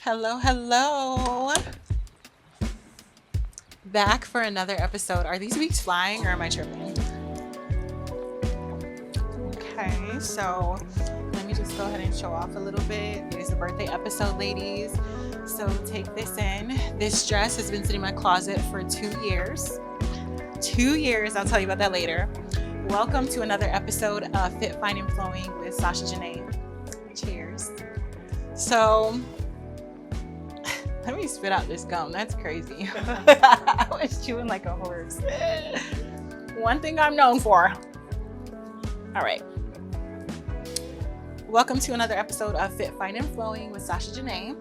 Hello, hello. Back for another episode. Are these weeks flying or am I tripping? Okay, so let me just go ahead and show off a little bit. It is the birthday episode, ladies. So take this in. This dress has been sitting in my closet for 2 years. 2 years. I'll tell you about that later. Welcome to another episode of Fit, Fine, and Flowing with Sasha Janae. Cheers. So let me spit out this gum. That's crazy. I was chewing like a horse. One thing I'm known for. All right. Welcome to another episode of Fit, Fine, and Flowing with Sasha Janae.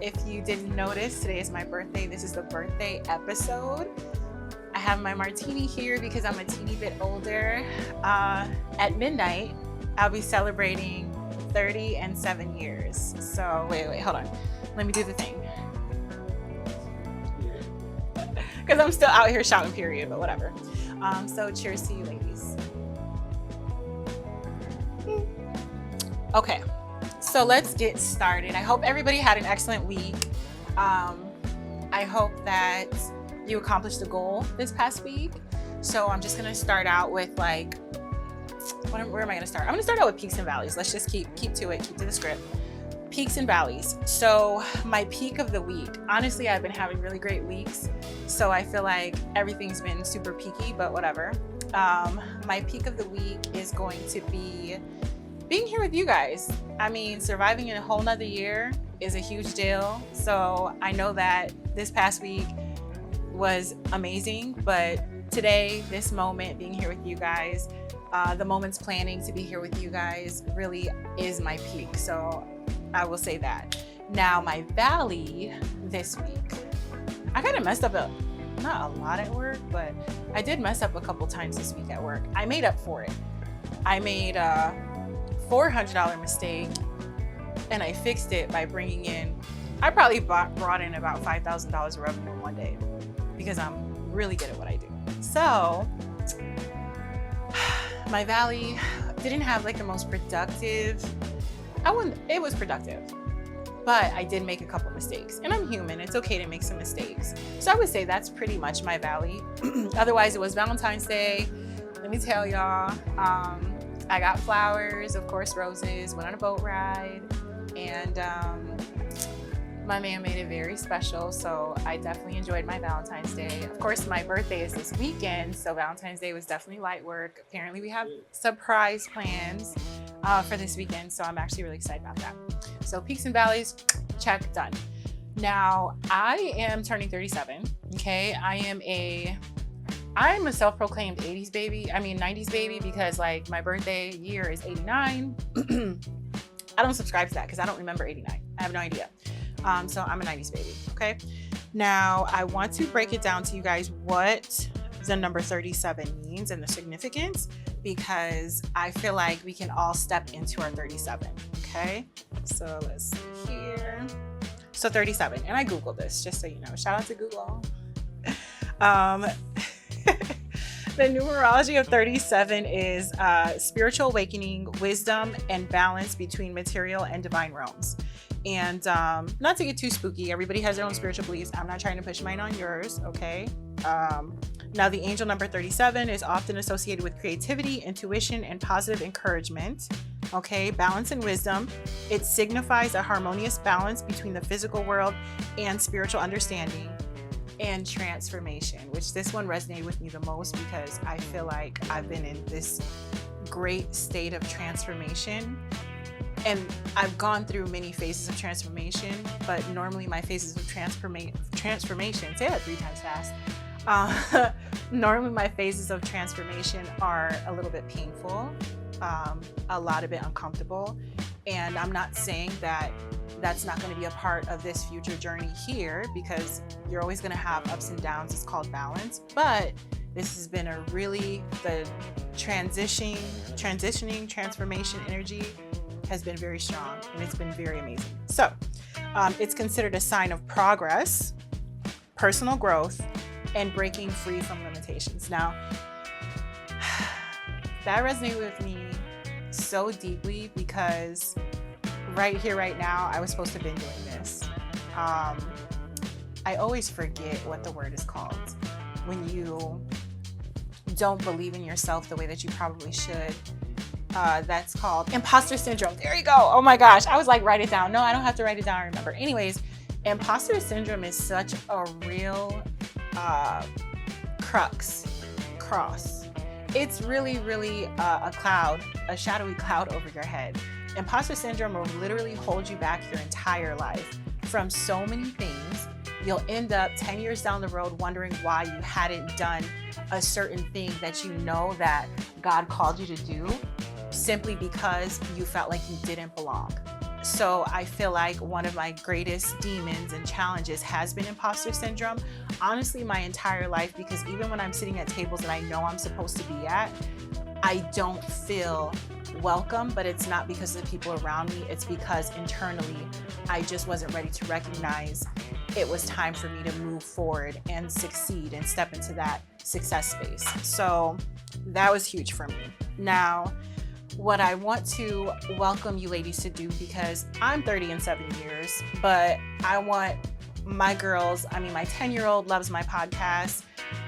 If you didn't notice, today is my birthday. This is the birthday episode. I have my martini here because I'm a teeny bit older. At midnight, I'll be celebrating 30 and 7 years. So wait, hold on. Let me do the thing. Because I'm still out here shouting period, but whatever. So cheers to you, ladies. Okay, so let's get started. I hope everybody had an excellent week. I hope that you accomplished the goal this past week. So I'm just gonna start out with like, where am I gonna start? I'm gonna start out with peaks and valleys. Let's just keep to it, keep to the script. Peaks and valleys. So my peak of the week, honestly, I've been having really great weeks. So I feel like everything's been super peaky, but whatever. My peak of the week is going to be being here with you guys. I mean, surviving in a whole nother year is a huge deal. So I know that this past week was amazing, but today, this moment, being here with you guys, the moments planning to be here with you guys really is my peak. So I will say that. Now, my valley this week, I kind of messed up not a lot at work, but I did mess up a couple times this week at work. I made up for it. I made a $400 mistake and I fixed it by bringing in, I probably brought in about $5,000 of revenue in one day because I'm really good at what I do. So my valley didn't have like the most productive, it was productive, but I did make a couple mistakes and I'm human. It's okay to make some mistakes. So I would say that's pretty much my valley. Otherwise, it was Valentine's Day. Let me tell y'all, I got flowers, of course, roses, went on a boat ride, and my man made it very special. So I definitely enjoyed my Valentine's Day. Of course, my birthday is this weekend, so Valentine's Day was definitely light work. Apparently, we have surprise plans for this weekend, so I'm actually really excited about that. So peaks and valleys, check, done. Now, I am turning 37, okay? I'm a self-proclaimed 80s baby. I mean 90s baby, because like my birthday year is 89. I don't subscribe to that because I don't remember 89. I have no idea. So I'm a 90s baby, okay? Now, I want to break it down to you guys what the number 37 means and the significance, because I feel like we can all step into our 37, okay? So let's see here. So 37, and I Googled this, just so you know. Shout out to Google. The numerology of 37 is spiritual awakening, wisdom, and balance between material and divine realms. And not to get too spooky, everybody has their own spiritual beliefs. I'm not trying to push mine on yours, okay? Now, the angel number 37 is often associated with creativity, intuition, and positive encouragement, okay? Balance and wisdom. It signifies a harmonious balance between the physical world and spiritual understanding. And transformation, which this one resonated with me the most because I feel like I've been in this great state of transformation, and I've gone through many phases of transformation, but normally my phases of transformation, say that 3 times fast. Normally my phases of transformation are a little bit painful, a lot of it uncomfortable, and I'm not saying that that's not going to be a part of this future journey here, because you're always going to have ups and downs. It's called balance. But this has been the transitioning, transformation energy has been very strong, and it's been very amazing. So it's considered a sign of progress, personal growth, and breaking free from limitations. Now, that resonated with me so deeply because right here, right now, I was supposed to have been doing this. I always forget what the word is called when you don't believe in yourself the way that you probably should. That's called imposter syndrome. There you go. Oh my gosh. I was like, write it down. No, I don't have to write it down. I remember. Anyways, imposter syndrome is such a real cross. It's really, really a cloud, a shadowy cloud over your head. Imposter syndrome will literally hold you back your entire life from so many things. You'll end up 10 years down the road wondering why you hadn't done a certain thing that you know that God called you to do, simply because you felt like you didn't belong. So I feel like one of my greatest demons and challenges has been imposter syndrome, honestly, my entire life, because even when I'm sitting at tables that I know I'm supposed to be at, I don't feel welcome, but it's not because of the people around me. It's because internally, I just wasn't ready to recognize it was time for me to move forward and succeed and step into that success space. So that was huge for me. Now, what I want to welcome you ladies to do, because I'm 30 in 7 years, but I want my girls, my 10-year-old loves my podcast.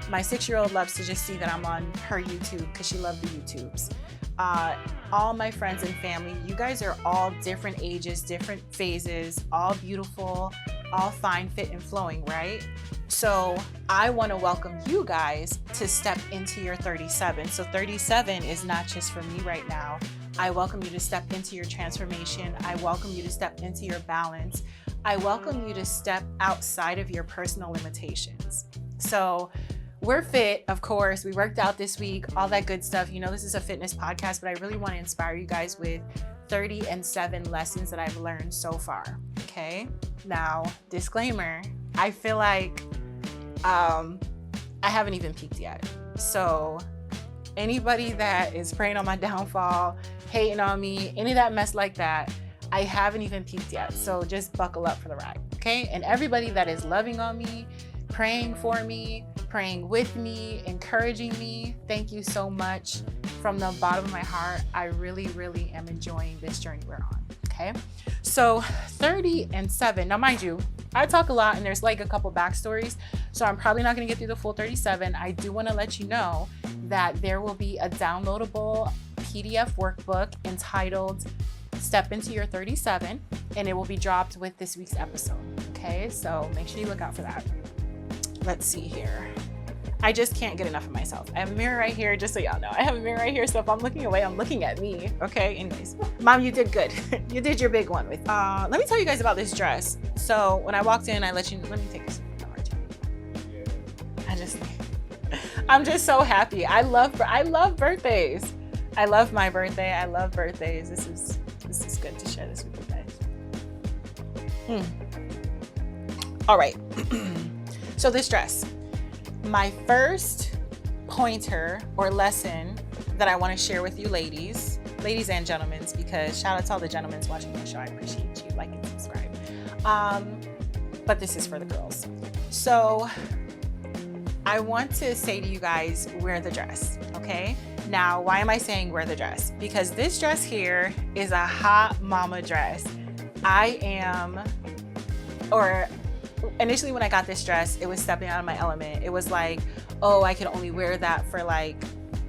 My 6-year-old loves to just see that I'm on her YouTube because she loves the YouTubes. All my friends and family, you guys are all different ages, different phases, all beautiful, all fine, fit, and flowing, right? So I want to welcome you guys to step into your 37. So 37 is not just for me right now. I welcome you to step into your transformation. I welcome you to step into your balance. I welcome you to step outside of your personal limitations. So we're fit, of course. We worked out this week, all that good stuff. You know, this is a fitness podcast, but I really want to inspire you guys with 30 and 7 lessons that I've learned so far. Okay. Now, disclaimer, I feel like I haven't even peaked yet. So anybody that is praying on my downfall, hating on me, any of that mess like that, I haven't even peaked yet. So just buckle up for the ride. Okay. And everybody that is loving on me, praying for me, praying with me, encouraging me, thank you so much from the bottom of my heart. I really, really am enjoying this journey we're on. Okay. So 30 and 7. Now, mind you, I talk a lot and there's like a couple backstories. So I'm probably not going to get through the full 37. I do want to let you know that there will be a downloadable PDF workbook entitled Step Into Your 37, and it will be dropped with this week's episode. Okay. So make sure you look out for that. Let's see here. I just can't get enough of myself. I have a mirror right here, just so y'all know. I have a mirror right here, so if I'm looking away, I'm looking at me. Okay, anyways. Mom, you did good. You did your big one with let me tell you guys about this dress. So when I walked in, let me take this. I'm just so happy. I love birthdays. I love my birthday. I love birthdays. This is good to share this with you guys. All right. So this dress, my first pointer or lesson that I want to share with you ladies and gentlemen, because shout out to all the gentlemen watching the show. I appreciate you. Like and subscribe. But this is for the girls. So I want to say to you guys, wear the dress. Okay. Now, why am I saying wear the dress? Because this dress here is a hot mama dress. Initially when I got this dress, it was stepping out of my element. It was like, oh, I could only wear that for like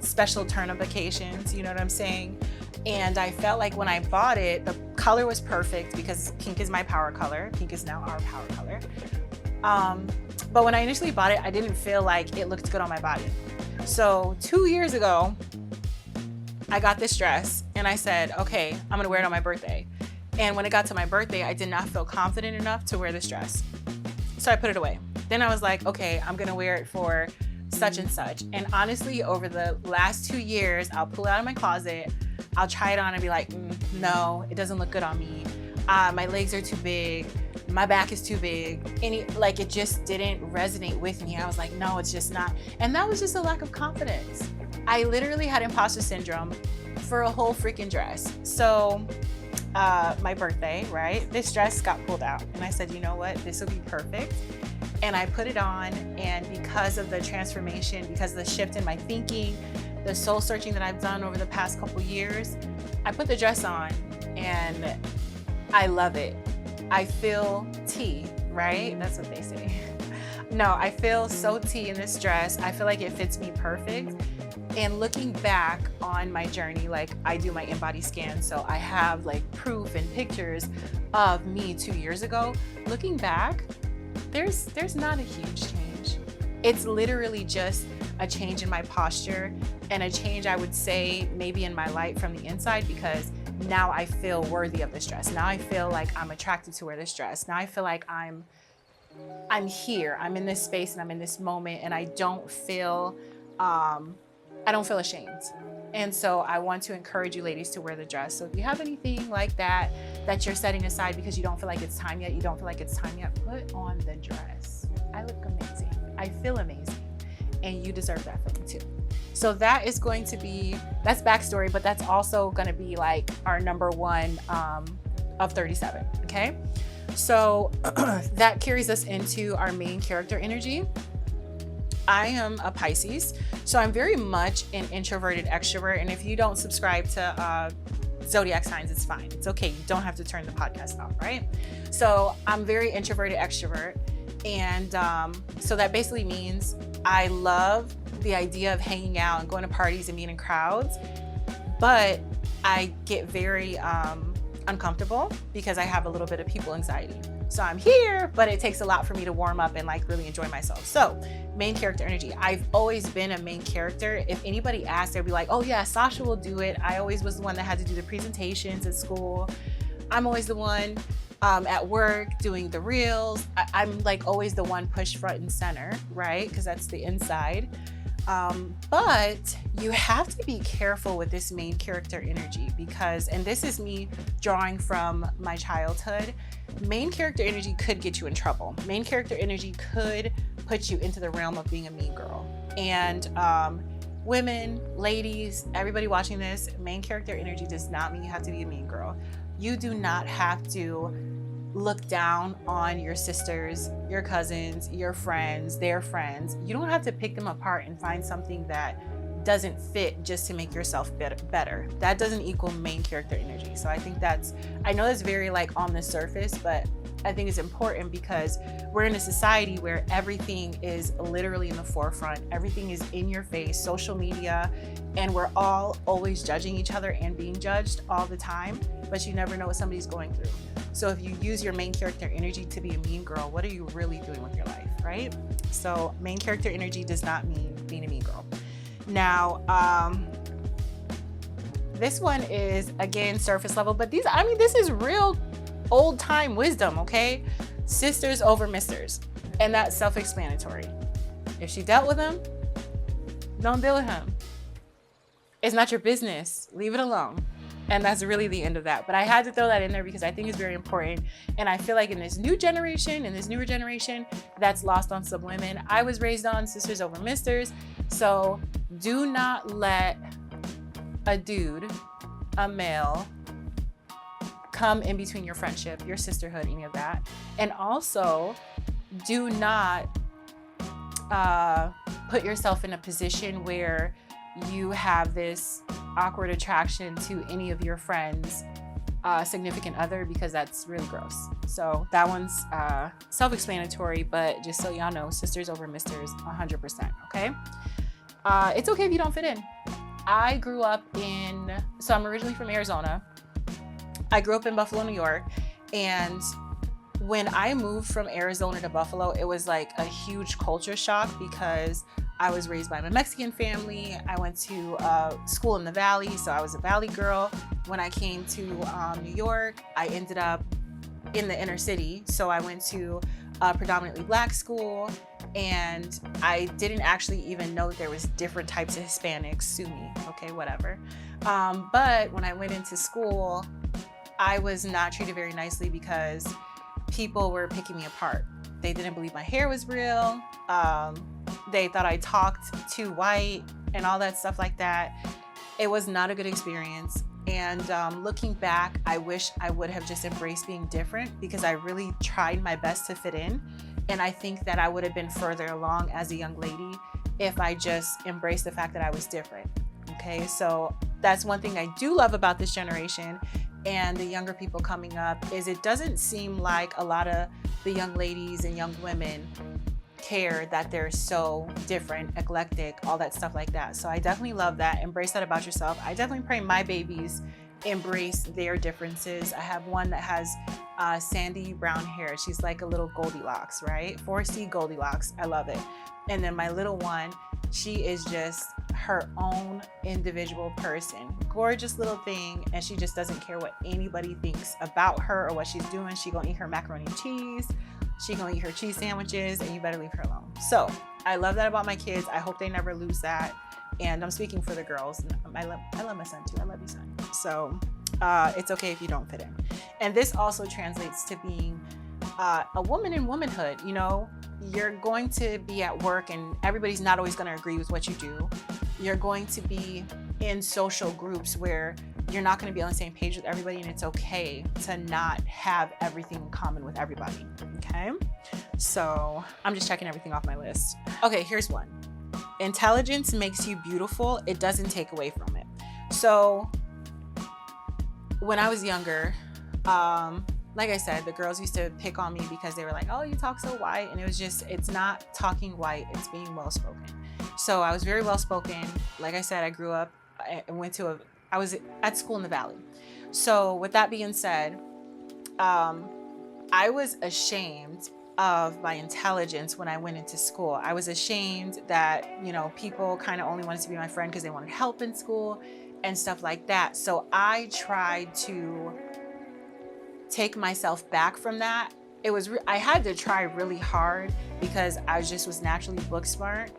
special turn-up occasions, you know what I'm saying? And I felt like when I bought it, the color was perfect because pink is my power color. Pink is now our power color. But when I initially bought it, I didn't feel like it looked good on my body. So 2 years ago, I got this dress and I said, okay, I'm gonna wear it on my birthday. And when it got to my birthday, I did not feel confident enough to wear this dress. So I put it away. Then I was like, okay, I'm gonna wear it for such and such. And honestly, over the last 2 years, I'll pull it out of my closet, I'll try it on and be like, no, it doesn't look good on me. My legs are too big, my back is too big. It just didn't resonate with me. I was like, no, it's just not. And that was just a lack of confidence. I literally had imposter syndrome for a whole freaking dress. So my birthday, right? This dress got pulled out and I said, you know what? This will be perfect. And I put it on, and because of the transformation, because of the shift in my thinking, the soul searching that I've done over the past couple years, I put the dress on and I love it. I feel tea, right? That's what they say. No, I feel so tea in this dress. I feel like it fits me perfect. And looking back on my journey, like I do my in-body scan, so I have like proof and pictures of me 2 years ago. Looking back, there's not a huge change. It's literally just a change in my posture and a change, I would say, maybe in my light from the inside, because now I feel worthy of this dress. Now I feel like I'm attracted to wear this dress. Now I feel like I'm here. I'm in this space and I'm in this moment, and I don't feel ashamed. And so I want to encourage you ladies to wear the dress. So if you have anything like that you're setting aside because you don't feel like it's time yet, put on the dress. I look amazing. I feel amazing. And you deserve that from me too. So that is going to be, that's backstory, but that's also going to be like our number one of 37. Okay. So that carries us into our main character energy. I am a Pisces, so I'm very much an introverted extrovert. And if you don't subscribe to zodiac signs, it's fine. It's okay. You don't have to turn the podcast off, right? So I'm very introverted extrovert. And so that basically means I love the idea of hanging out and going to parties and being in crowds, but I get very uncomfortable because I have a little bit of people anxiety. So I'm here, but it takes a lot for me to warm up and like really enjoy myself. So main character energy. I've always been a main character. If anybody asked, they'll be like, oh yeah, Sasha will do it. I always was the one that had to do the presentations at school. I'm always the one at work doing the reels. I'm like always the one pushed front and center, right? Because that's the inside. But you have to be careful with this main character energy because, and this is me drawing from my childhood, main character energy could get you in trouble. Main character energy could put you into the realm of being a mean girl. And women, ladies, everybody watching this, main character energy does not mean you have to be a mean girl. You do not have to look down on your sisters, your cousins, your friends, their friends. You don't have to pick them apart and find something that doesn't fit just to make yourself better. That doesn't equal main character energy. So I think I know that's very like on the surface, but I think it's important because we're in a society where everything is literally in the forefront. Everything is in your face, social media, and we're all always judging each other and being judged all the time, but you never know what somebody's going through. So if you use your main character energy to be a mean girl, what are you really doing with your life, right? So main character energy does not mean being a mean girl. Now, this one is again surface level, but this is real old time wisdom, okay? Sisters over misters. And that's self-explanatory. If she dealt with him, don't deal with him. It's not your business. Leave it alone. And that's really the end of that. But I had to throw that in there because I think it's very important. And I feel like in this newer generation, that's lost on some women. I was raised on sisters over misters. So do not let a dude, a male, come in between your friendship, your sisterhood, any of that. And also do not put yourself in a position where you have this awkward attraction to any of your friends' significant other, because that's really gross. So that one's self-explanatory, but just so y'all know, sisters over misters, 100%, okay? It's okay if you don't fit in. So I'm originally from Arizona. I grew up in Buffalo, New York, and when I moved from Arizona to Buffalo, it was like a huge culture shock because I was raised by a Mexican family. I went to school in the Valley, so I was a Valley girl. When I came to New York, I ended up in the inner city. So I went to a predominantly Black school, and I didn't actually even know that there was different types of Hispanics. Sue me, okay, whatever. But when I went into school, I was not treated very nicely because people were picking me apart. They didn't believe my hair was real. They thought I talked too white and all that stuff like that. It was not a good experience. And looking back, I wish I would have just embraced being different because I really tried my best to fit in. And I think that I would have been further along as a young lady if I just embraced the fact that I was different. Okay, so that's one thing I do love about this generation. and the younger people coming up is it doesn't seem like a lot of the young ladies and young women care that they're so different, eclectic, all that stuff like that. So I definitely love that. Embrace that about yourself. I definitely pray my babies embrace their differences. I have one that has sandy brown hair. She's like a little Goldilocks, right? 4C Goldilocks. I love it. And then my little one, she is just her own individual person. Gorgeous little thing. And she just doesn't care what anybody thinks about her or what she's doing. She gonna eat her macaroni and cheese. She gonna eat her cheese sandwiches, and you better leave her alone. So I love that about my kids. I hope they never lose that. And I'm speaking for the girls. I love my son too. I love you, son. So it's okay if you don't fit in. And this also translates to being a woman in womanhood. You know, you're going to be at work and everybody's not always going to agree with what you do. You're going to be in social groups where you're not going to be on the same page with everybody, and it's okay to not have everything in common with everybody. Okay. So I'm just checking everything off my list. Okay, here's one. Intelligence makes you beautiful. It doesn't take away from it. So when I was younger, like I said, the girls used to pick on me because they were like, oh, you talk so white. And it was just, it's not talking white, it's being well-spoken. So I was very well-spoken. Like I said, I grew up, I was at school in the Valley. So with that being said, I was ashamed of my intelligence when I went into school. I was ashamed that, you know, people kind of only wanted to be my friend because they wanted help in school and stuff like that. So I tried to take myself back from that. I had to try really hard because I was naturally book smart,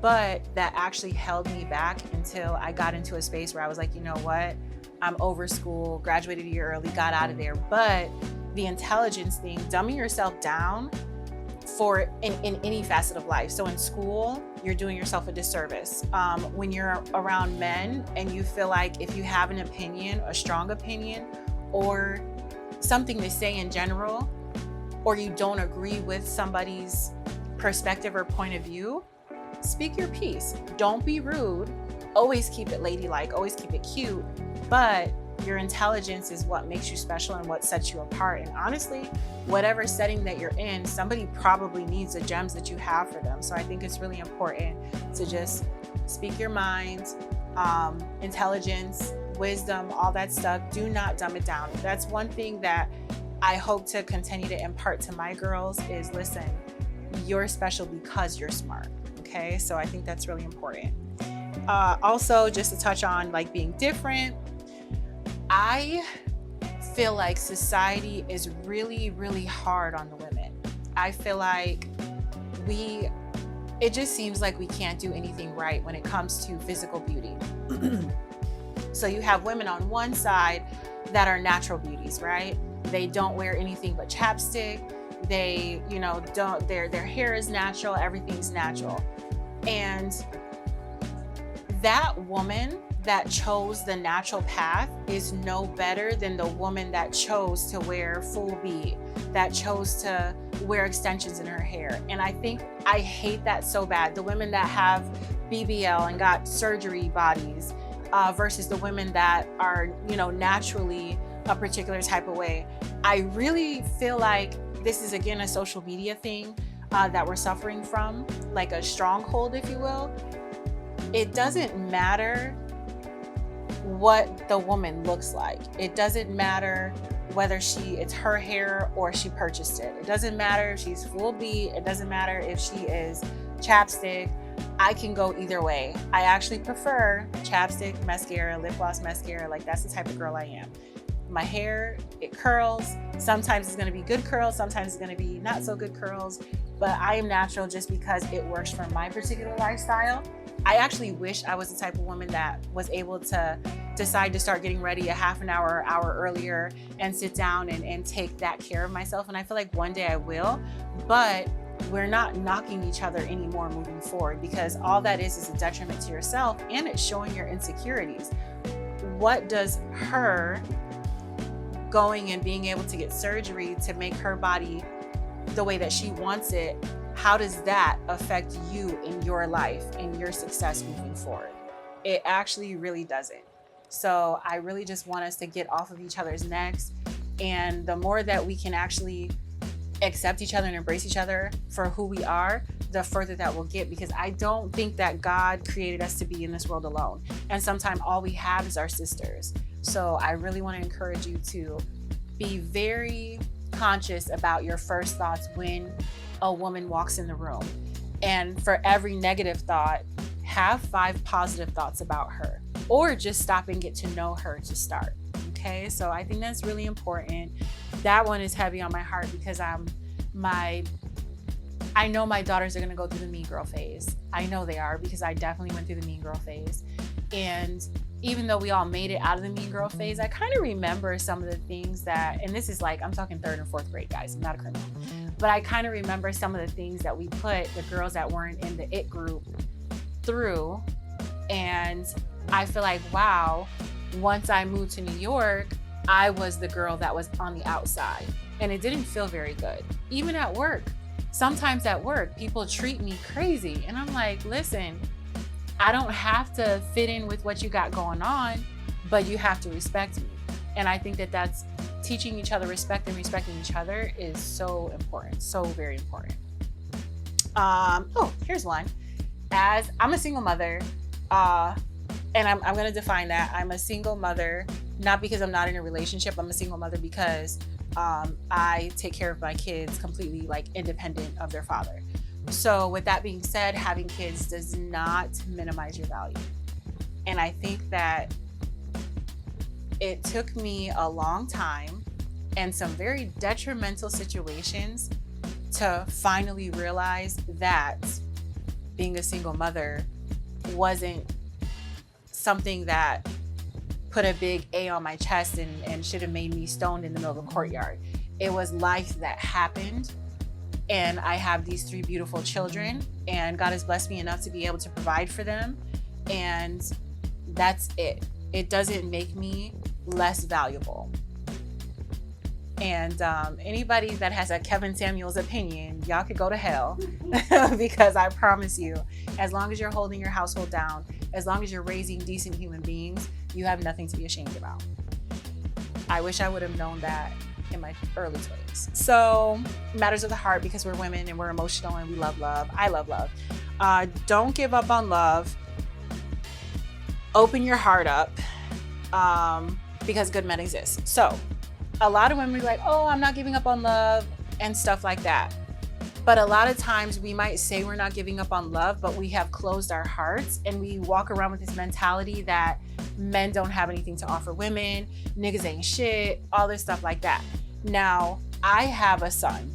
but that actually held me back until I got into a space where I was like, you know what? I'm over school, graduated a year early, got out of there. But the intelligence thing, dumbing yourself down in any facet of life. So in school, you're doing yourself a disservice. When you're around men and you feel like if you have an opinion, a strong opinion, or something to say in general, or you don't agree with somebody's perspective or point of view, speak your piece. Don't be rude. Always keep it ladylike, always keep it cute, but your intelligence is what makes you special and what sets you apart. And honestly, whatever setting that you're in, somebody probably needs the gems that you have for them. So I think it's really important to just speak your mind, intelligence, wisdom, all that stuff. Do not dumb it down. That's one thing that I hope to continue to impart to my girls is, listen, you're special because you're smart. Okay, so I think that's really important. Also, just to touch on like being different, I feel like society is really, really hard on the women. I feel like it just seems like we can't do anything right when it comes to physical beauty. So you have women on one side that are natural beauties, right? They don't wear anything but chapstick. They, their hair is natural, everything's natural. And that woman that chose the natural path is no better than the woman that chose to wear full bead, that chose to wear extensions in her hair. And I hate that so bad. The women that have BBL and got surgery bodies versus the women that are, naturally a particular type of way. I really feel like this is, again, a social media thing that we're suffering from, like a stronghold, if you will. It doesn't matter what the woman looks like. It doesn't matter whether it's her hair or she purchased it. It doesn't matter if she's full bead. It doesn't matter if she is chapstick. I can go either way. I actually prefer chapstick, mascara, lip gloss, mascara. Like, that's the type of girl I am. My hair, it curls. Sometimes it's going to be good curls. Sometimes it's going to be not so good curls. But I am natural just because it works for my particular lifestyle. I actually wish I was the type of woman that was able to decide to start getting ready a half an hour or hour earlier and sit down and take that care of myself. And I feel like one day I will, but we're not knocking each other anymore moving forward, because all that is a detriment to yourself, and it's showing your insecurities. What does her going and being able to get surgery to make her body the way that she wants it, how does that affect you in your life and your success moving forward? It actually really doesn't. So I really just want us to get off of each other's necks. And the more that we can actually accept each other and embrace each other for who we are, the further that we'll get, because I don't think that God created us to be in this world alone. And sometimes all we have is our sisters. So I really want to encourage you to be very conscious about your first thoughts when a woman walks in the room. And for every negative thought, have 5 positive thoughts about her, or just stop and get to know her to start. Okay, so I think that's really important. That one is heavy on my heart because I know my daughters are going to go through the mean girl phase. I know they are, because I definitely went through the mean girl phase. And even though we all made it out of the mean girl phase, I kind of remember some of the things that, and this is like, I'm talking 3rd and 4th grade, guys, I'm not a criminal, but I kind of remember some of the things that we put the girls that weren't in the it group through. And I feel like, wow, once I moved to New York, I was the girl that was on the outside, and it didn't feel very good. Even at work, sometimes at work, people treat me crazy, and I'm like, listen, I don't have to fit in with what you got going on, but you have to respect me. And I think that that's teaching each other respect, and respecting each other is so important, so very important. Here's one. As I'm a single mother, and I'm going to define that. I'm a single mother, not because I'm not in a relationship. I'm a single mother because I take care of my kids completely, like, independent of their father. So with that being said, having kids does not minimize your value. And I think that it took me a long time and some very detrimental situations to finally realize that being a single mother wasn't something that put a big A on my chest and should have made me stoned in the middle of a courtyard. It was life that happened. And I have these 3 beautiful children, and God has blessed me enough to be able to provide for them. And that's it. It doesn't make me less valuable. And anybody that has a Kevin Samuels opinion, y'all could go to hell because I promise you, as long as you're holding your household down, as long as you're raising decent human beings, you have nothing to be ashamed about. I wish I would have known that in my early 20s. So matters of the heart, because we're women and we're emotional and we love love. I love love. Don't give up on love. Open your heart up, because good men exist. So a lot of women are like, oh, I'm not giving up on love and stuff like that. But a lot of times we might say we're not giving up on love, but we have closed our hearts, and we walk around with this mentality that men don't have anything to offer women, niggas ain't shit, all this stuff like that. Now, I have a son.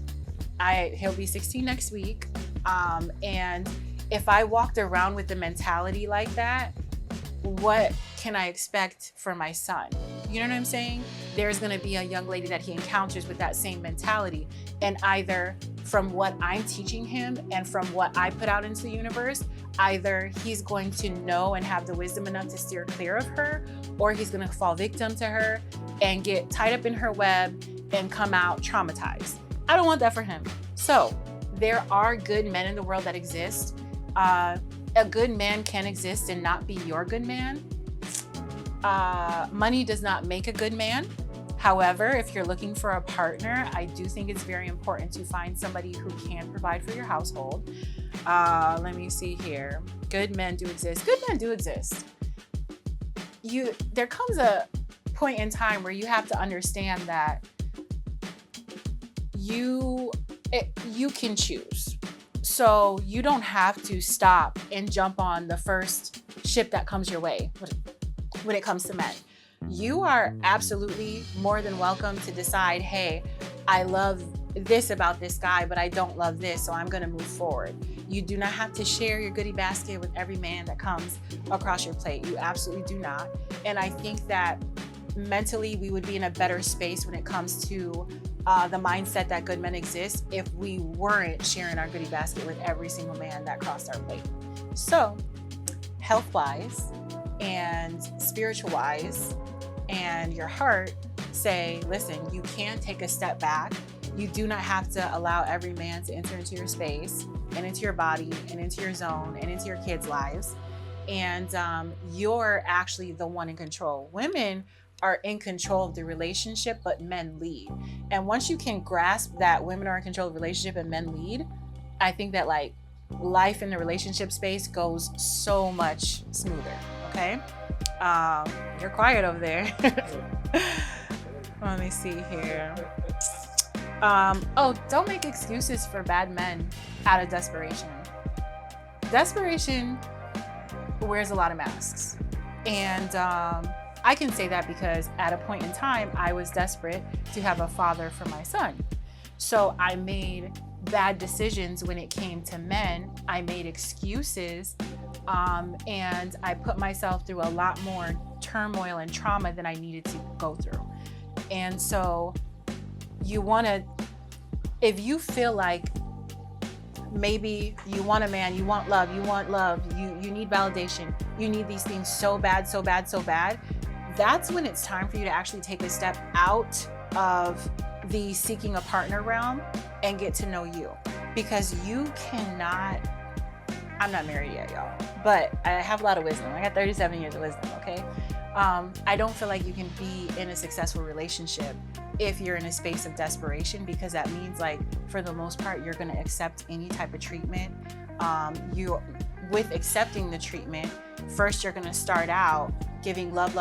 He'll be 16 next week. And if I walked around with the mentality like that, what can I expect from my son? You know what I'm saying? There's going to be a young lady that he encounters with that same mentality. And either from what I'm teaching him and from what I put out into the universe, either he's going to know and have the wisdom enough to steer clear of her, or he's going to fall victim to her and get tied up in her web and come out traumatized. I don't want that for him. So there are good men in the world that exist. A good man can exist and not be your good man. Money does not make a good man. However, if you're looking for a partner, I do think it's very important to find somebody who can provide for your household. Let me see here. Good men do exist. Good men do exist. There comes a point in time where you have to understand that you can choose. So you don't have to stop and jump on the first ship that comes your way when it comes to men. You are absolutely more than welcome to decide, hey, I love this about this guy, but I don't love this, so I'm going to move forward. You do not have to share your goodie basket with every man that comes across your plate. You absolutely do not. And I think that mentally we would be in a better space when it comes to the mindset that good men exist if we weren't sharing our goodie basket with every single man that crossed our plate. So health-wise and spiritual-wise and your heart say, listen, you can take a step back. You do not have to allow every man to enter into your space and into your body and into your zone and into your kids' lives. and you're actually the one in control. Women are in control of the relationship, but men lead. And once you can grasp that women are in control of the relationship and men lead, I think that like life in the relationship space goes so much smoother. Okay. You're quiet over there. Let me see here. Oh, don't make excuses for bad men out of desperation. Desperation wears a lot of masks. And I can say that because at a point in time, I was desperate to have a father for my son. So I made bad decisions when it came to men. I made excuses, and I put myself through a lot more turmoil and trauma than I needed to go through. And so you want to, if you feel like maybe you want a man, you want love, you need validation, you need these things so bad, so bad, so bad, that's when it's time for you to actually take a step out of the seeking a partner realm and get to know you. Because you cannot, I'm not married yet, y'all, but I have a lot of wisdom. I got 37 years of wisdom, okay? I don't feel like you can be in a successful relationship if you're in a space of desperation, because that means like for the most part you're going to accept any type of treatment. With accepting the treatment, first you're going to start out giving love.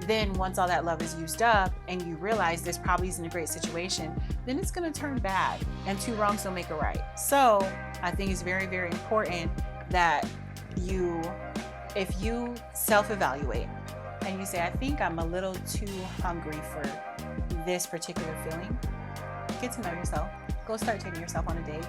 Then once all that love is used up and you realize this probably isn't a great situation, then it's going to turn bad, and two wrongs don't make a right. So I think it's very, very important that if you self-evaluate and you say, I think I'm a little too hungry for this particular feeling, get to know yourself. Go start taking yourself on a date.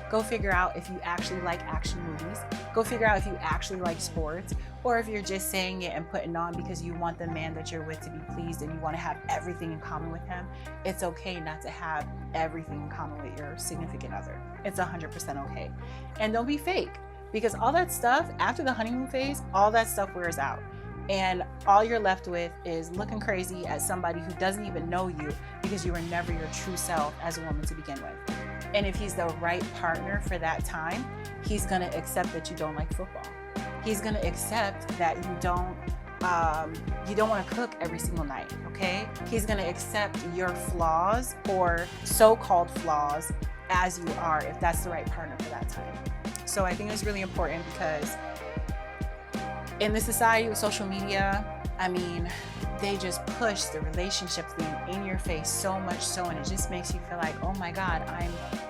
Go figure out if you actually like action movies. Go figure out if you actually like sports, or if you're just saying it and putting on because you want the man that you're with to be pleased and you want to have everything in common with him. It's okay not to have everything in common with your significant other. It's 100% okay. And don't be fake, because all that stuff after the honeymoon phase, all that stuff wears out. And all you're left with is looking crazy at somebody who doesn't even know you, because you were never your true self as a woman to begin with. And if he's the right partner for that time, he's going to accept that you don't like football. He's going to accept that you don't want to cook every single night, okay? He's going to accept your flaws, or so-called flaws, as you are, if that's the right partner for that time. So I think it's really important, because in this society with social media, I mean, they just push the relationship thing in your face so much so, and it just makes you feel like, oh my God,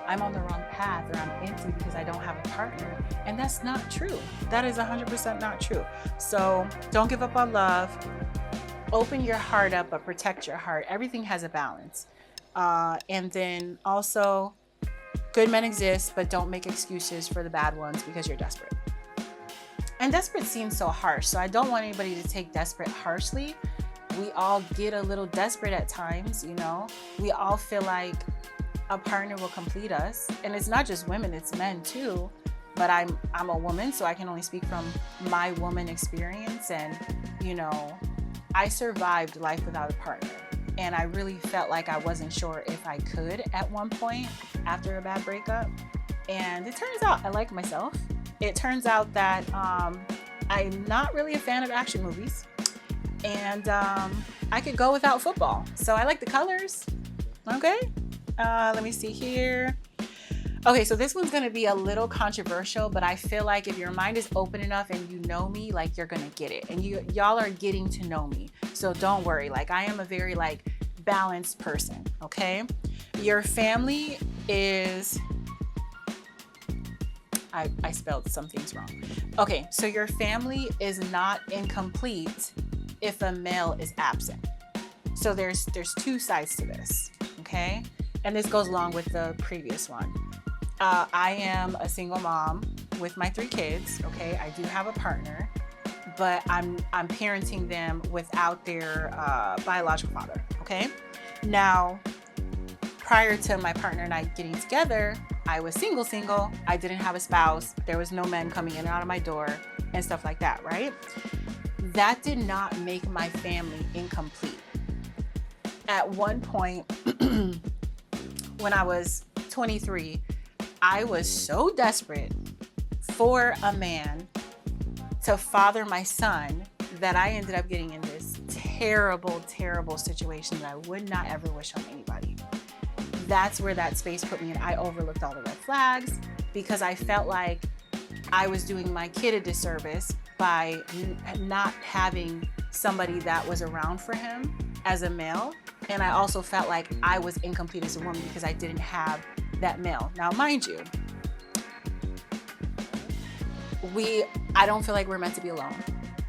I'm on the wrong path, or I'm empty because I don't have a partner. And that's not true. That is 100% not true. So don't give up on love. Open your heart up, but protect your heart. Everything has a balance. And then also, good men exist, but don't make excuses for the bad ones because you're desperate. And desperate seems so harsh, so I don't want anybody to take desperate harshly. We all get a little desperate at times, you know. We all feel like a partner will complete us, and it's not just women, it's men too. But I'm a woman, so I can only speak from my woman experience. And you know, I survived life without a partner, and I really felt like I wasn't sure if I could at one point after a bad breakup. And it turns out I like myself. It turns out that I'm not really a fan of action movies, and I could go without football. So I like the colors. Okay, let me see here. Okay, so this one's gonna be a little controversial, but I feel like if your mind is open enough and you know me, like you're gonna get it, and y'all are getting to know me. So don't worry. Like, I am a very like balanced person. Okay, your family is. I spelled some things wrong. Okay, so your family is not incomplete if a male is absent. So there's two sides to this, okay? And this goes along with the previous one. I am a single mom with my 3 kids, okay? I do have a partner, but I'm parenting them without their biological father, okay? Now, prior to my partner and I getting together, I was single. I didn't have a spouse. There was no men coming in and out of my door and stuff like that, right? That did not make my family incomplete. At one point, when I was 23, I was so desperate for a man to father my son that I ended up getting in this terrible, terrible situation that I would not ever wish on anybody. That's where that space put me in. I overlooked all the red flags because I felt like I was doing my kid a disservice by not having somebody that was around for him as a male. And I also felt like I was incomplete as a woman because I didn't have that male. Now, mind you, I don't feel like we're meant to be alone.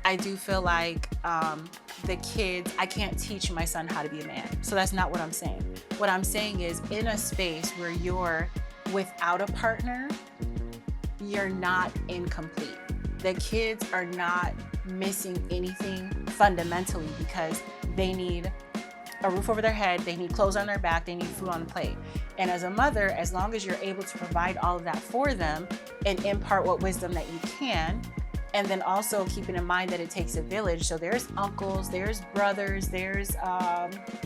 I do feel like the kids, I can't teach my son how to be a man. So that's not what I'm saying. What I'm saying is, in a space where you're without a partner, you're not incomplete. The kids are not missing anything fundamentally because they need a roof over their head, they need clothes on their back, they need food on the plate. And as a mother, as long as you're able to provide all of that for them and impart what wisdom that you can, and then also keeping in mind that it takes a village. So there's uncles, there's brothers, there's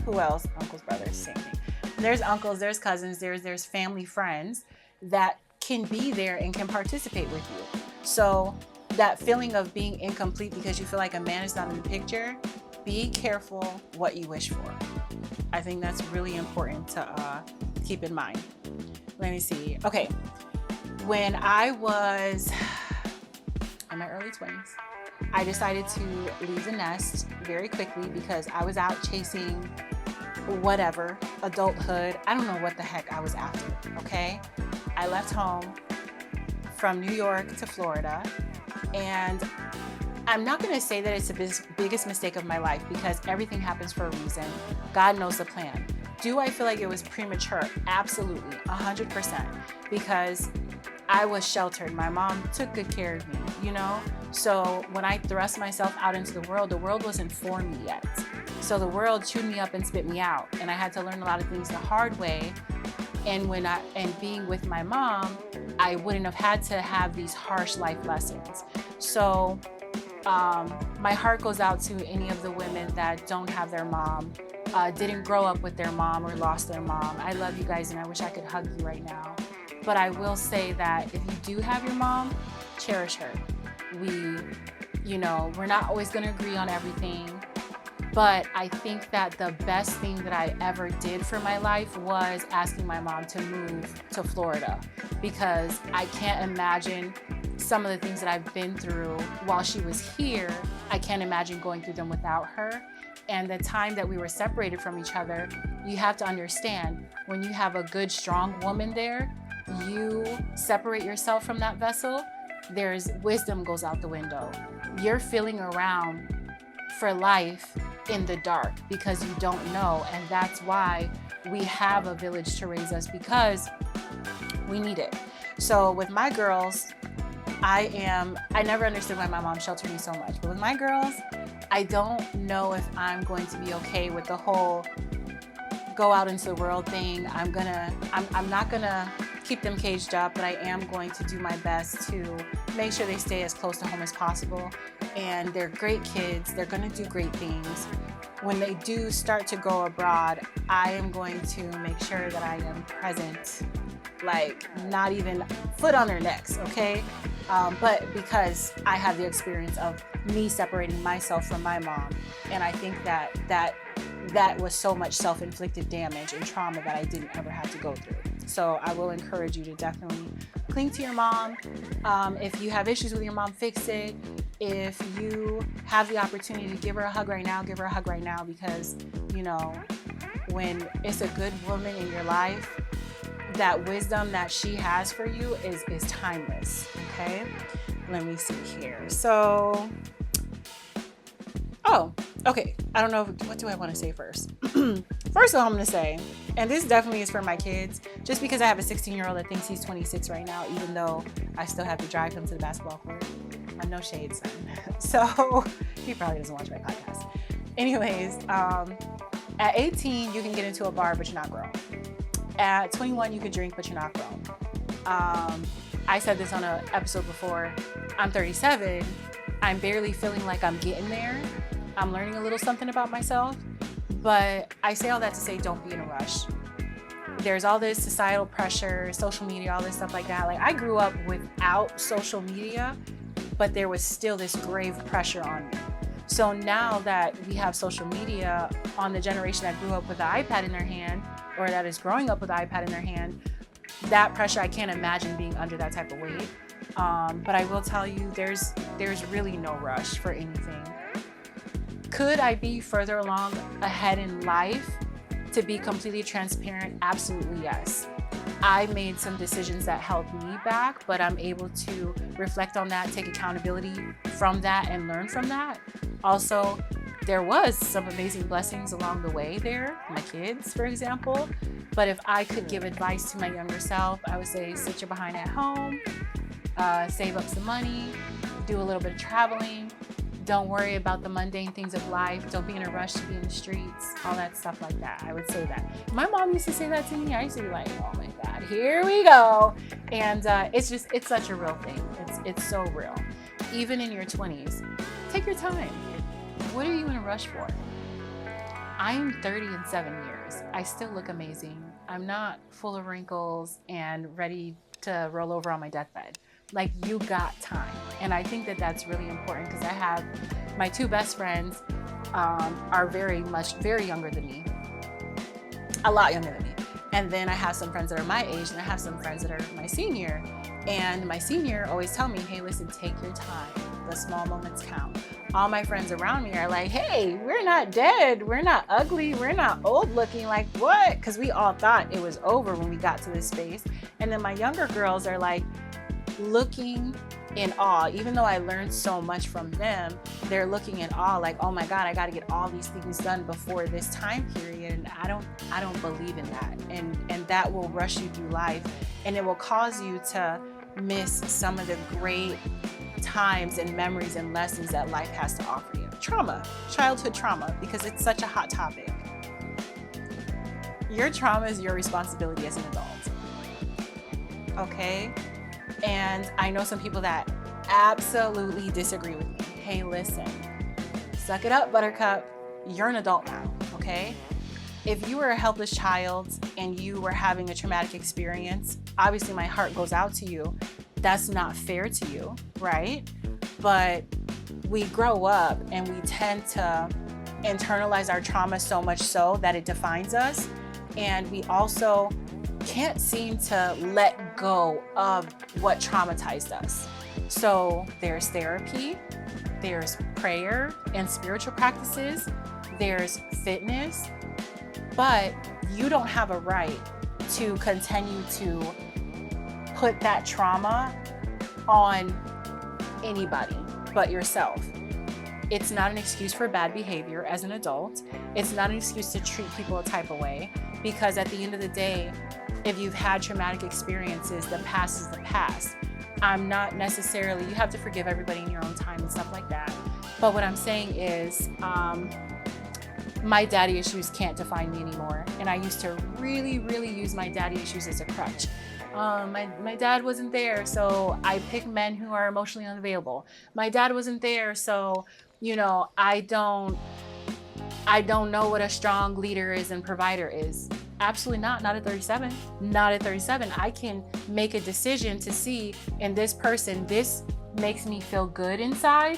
who else? Uncles, brothers, same thing. There's uncles, there's cousins, there's family, friends that can be there and can participate with you. So that feeling of being incomplete because you feel like a man is not in the picture, be careful what you wish for. I think that's really important to keep in mind. Let me see. Okay, when I was in my early 20s, I decided to leave the nest very quickly because I was out chasing whatever, adulthood. I don't know what the heck I was after, okay? I left home from New York to Florida, and I'm not gonna say that it's the biggest mistake of my life because everything happens for a reason. God knows the plan. Do I feel like it was premature? Absolutely, 100%, because I was sheltered. My mom took good care of me, you know? So when I thrust myself out into the world wasn't for me yet. So the world chewed me up and spit me out. And I had to learn a lot of things the hard way. And being with my mom, I wouldn't have had to have these harsh life lessons. So my heart goes out to any of the women that don't have their mom, didn't grow up with their mom or lost their mom. I love you guys and I wish I could hug you right now. But I will say that if you do have your mom, cherish her. We're not always gonna agree on everything, but I think that the best thing that I ever did for my life was asking my mom to move to Florida, because I can't imagine some of the things that I've been through while she was here. I can't imagine going through them without her. And the time that we were separated from each other, you have to understand, when you have a good, strong woman there, you separate yourself from that vessel, there's wisdom goes out the window. You're feeling around for life in the dark because you don't know. And that's why we have a village to raise us, because we need it. So with my girls, I never understood why my mom sheltered me so much. But with my girls, I don't know if I'm going to be okay with the whole go out into the world thing. I'm not gonna keep them caged up, but I am going to do my best to make sure they stay as close to home as possible. And they're great kids. They're gonna do great things. When they do start to go abroad, I am going to make sure that I am present, like not even foot on their necks, okay? But because I have the experience of me separating myself from my mom, and I think that was so much self-inflicted damage and trauma that I didn't ever have to go through. So I will encourage you to definitely cling to your mom. If you have issues with your mom, fix it. If you have the opportunity to give her a hug right now, give her a hug right now, because, when it's a good woman in your life, that wisdom that she has for you is timeless, okay? Let me see here. So, okay. I don't know, what do I want to say first? First of all, I'm going to say, and this definitely is for my kids, just because I have a 16-year-old that thinks he's 26 right now, even though I still have to drive him to the basketball court. No shade, son. So he probably doesn't watch my podcast. Anyways, at 18, you can get into a bar, but you're not grown. At 21, you can drink, but you're not grown. I said this on an episode before. I'm 37. I'm barely feeling like I'm getting there. I'm learning a little something about myself. But I say all that to say, don't be in a rush. There's all this societal pressure, social media, all this stuff like that. Like, I grew up without social media, but there was still this grave pressure on me. So now that we have social media on the generation that grew up with the iPad in their hand, or that is growing up with the iPad in their hand, that pressure, I can't imagine being under that type of weight. But I will tell you, there's really no rush for anything. Could I be further along ahead in life? To be completely transparent, absolutely yes. I made some decisions that held me back, but I'm able to reflect on that, take accountability from that, and learn from that. Also, there was some amazing blessings along the way there, my kids, for example. But if I could give advice to my younger self, I would say sit your behind at home, save up some money, do a little bit of traveling. Don't worry about the mundane things of life. Don't be in a rush to be in the streets, all that stuff like that. I would say that. My mom used to say that to me. I used to be like, oh my God, here we go. And it's such a real thing. It's so real. Even in your 20s, take your time. What are you in a rush for? I am 30 in 7 years. I still look amazing. I'm not full of wrinkles and ready to roll over on my deathbed. Like, you got time. And I think that that's really important because I have my 2 best friends are very younger than me, a lot younger than me. And then I have some friends that are my age, and I have some friends that are my senior. And my senior always tell me, hey, listen, take your time. The small moments count. All my friends around me are like, hey, we're not dead. We're not ugly. We're not old looking. Like, what? Because we all thought it was over when we got to this space. And then my younger girls are like, looking in awe. Even though I learned so much from them, they're looking in awe like, oh my God, I got to get all these things done before this time period. And I don't believe in that. And that will rush you through life, and it will cause you to miss some of the great times and memories and lessons that life has to offer you. Trauma, childhood trauma, because it's such a hot topic. Your trauma is your responsibility as an adult. Okay? And I know some people that absolutely disagree with me. Hey, listen, suck it up, buttercup. You're an adult now, okay? If you were a helpless child and you were having a traumatic experience, obviously my heart goes out to you. That's not fair to you, right? But we grow up and we tend to internalize our trauma so much so that it defines us. And we also can't seem to let go of what traumatized us. So there's therapy, there's prayer and spiritual practices, there's fitness, but you don't have a right to continue to put that trauma on anybody but yourself. It's not an excuse for bad behavior as an adult. It's not an excuse to treat people a type of way, because at the end of the day, if you've had traumatic experiences, the past is the past. I'm not necessarily, you have to forgive everybody in your own time and stuff like that. But what I'm saying is, my daddy issues can't define me anymore. And I used to really, really use my daddy issues as a crutch. My dad wasn't there, so I pick men who are emotionally unavailable. My dad wasn't there, so, I don't know what a strong leader is and provider is. Absolutely not at 37. Not at 37. I can make a decision to see in this person, this makes me feel good inside,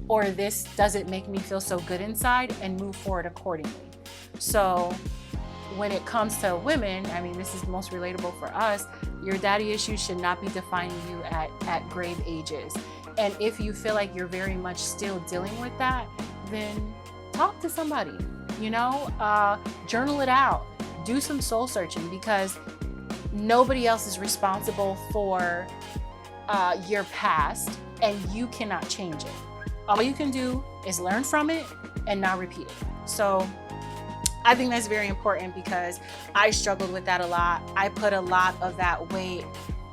or this doesn't make me feel so good inside, and move forward accordingly. So when it comes to women, I mean, this is most relatable for us. Your daddy issues should not be defining you at grave ages. And if you feel like you're very much still dealing with that, then talk to somebody, journal it out, do some soul searching, because nobody else is responsible for your past, and you cannot change it. All you can do is learn from it and not repeat it. So I think that's very important, because I struggled with that a lot. I put a lot of that weight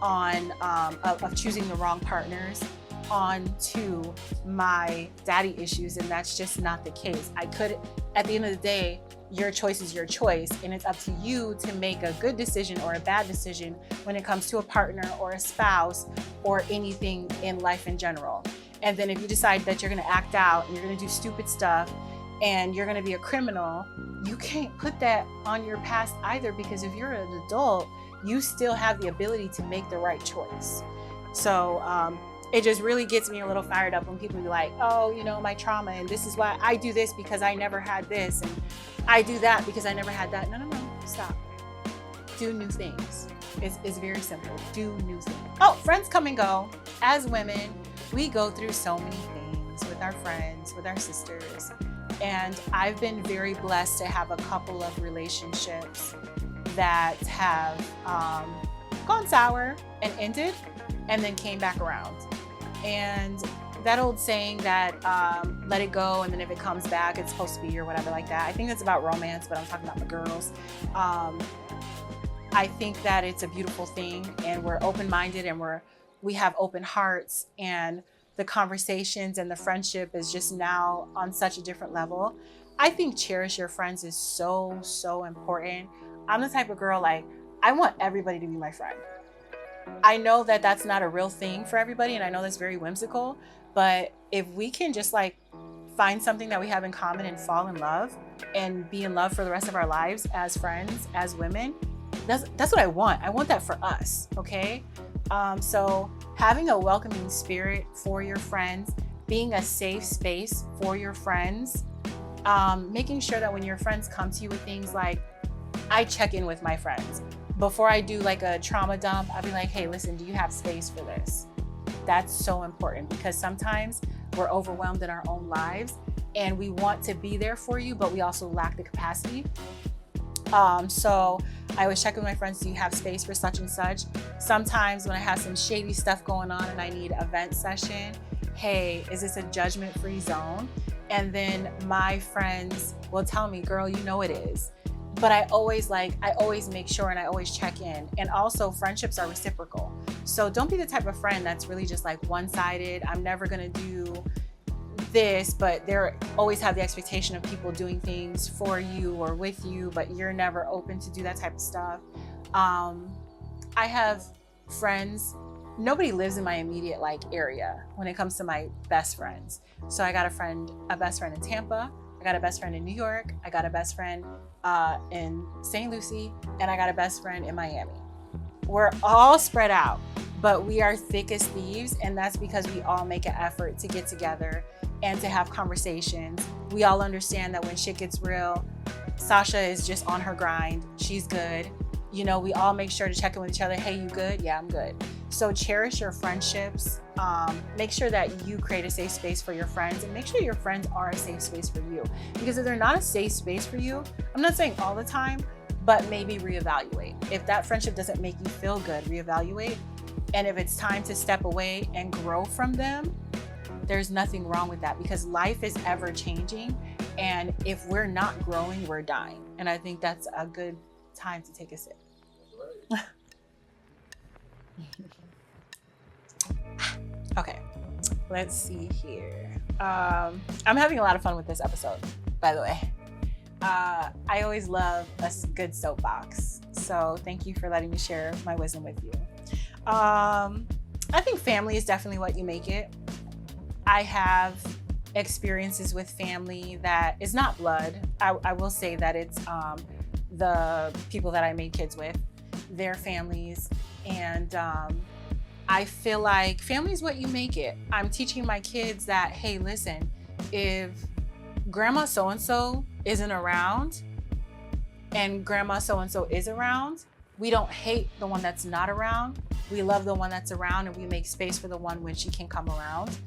on of choosing the wrong partners onto my daddy issues, and that's just not the case. At the end of the day, your choice is your choice, and it's up to you to make a good decision or a bad decision when it comes to a partner or a spouse or anything in life in general. And then if you decide that you're gonna act out and you're gonna do stupid stuff and you're gonna be a criminal, you can't put that on your past either, because if you're an adult, you still have the ability to make the right choice. So it just really gets me a little fired up when people be like, oh, my trauma, and this is why I do this because I never had this, and I do that because I never had that. No, stop. Do new things. It's very simple. Do new things. Oh, friends come and go. As women, we go through so many things with our friends, with our sisters. And I've been very blessed to have a couple of relationships that have gone sour and ended and then came back around. And that old saying that let it go, and then if it comes back, it's supposed to be, or whatever like that. I think that's about romance, but I'm talking about the girls. I think that it's a beautiful thing, and we're open-minded, and we have open hearts, and the conversations and the friendship is just now on such a different level. I think cherish your friends is so, so important. I'm the type of girl, like, I want everybody to be my friend. I know that that's not a real thing for everybody, and I know that's very whimsical, but if we can just like find something that we have in common and fall in love and be in love for the rest of our lives as friends, as women, that's what I want. I want that for us, okay? So having a welcoming spirit for your friends, being a safe space for your friends, making sure that when your friends come to you with things, like, I check in with my friends. Before I do like a trauma dump, I'll be like, hey, listen, do you have space for this? That's so important, because sometimes we're overwhelmed in our own lives and we want to be there for you, but we also lack the capacity. So I always check with my friends, do you have space for such and such? Sometimes when I have some shady stuff going on and I need a vent session, hey, is this a judgment-free zone? And then my friends will tell me, girl, you know it is. But I always make sure, and I always check in. And also, friendships are reciprocal. So don't be the type of friend that's really just like one-sided. I'm never gonna do this, but they always have the expectation of people doing things for you or with you, but you're never open to do that type of stuff. I have friends, nobody lives in my immediate area when it comes to my best friends. So I got a best friend in Tampa, I got a best friend in New York, I got a best friend in St. Lucie, and I got a best friend in Miami. We're all spread out, but we are thick as thieves, and that's because we all make an effort to get together and to have conversations. We all understand that when shit gets real, Sasha is just on her grind. She's good. We all make sure to check in with each other. Hey, you good? Yeah, I'm good. So cherish your friendships. Make sure that you create a safe space for your friends, and make sure your friends are a safe space for you. Because if they're not a safe space for you, I'm not saying all the time, but maybe reevaluate. If that friendship doesn't make you feel good, reevaluate. And if it's time to step away and grow from them, there's nothing wrong with that, because life is ever changing. And if we're not growing, we're dying. And I think that's a good time to take a sip. Right. Okay, let's see here. I'm having a lot of fun with this episode, by the way. I always love a good soapbox. So thank you for letting me share my wisdom with you. I think family is definitely what you make it. I have experiences with family that is not blood. I will say that it's the people that I made kids with, their families. And I feel like family is what you make it. I'm teaching my kids that, hey, listen, if grandma so-and-so isn't around and grandma so-and-so is around, we don't hate the one that's not around. We love the one that's around, and we make space for the one when she can come around.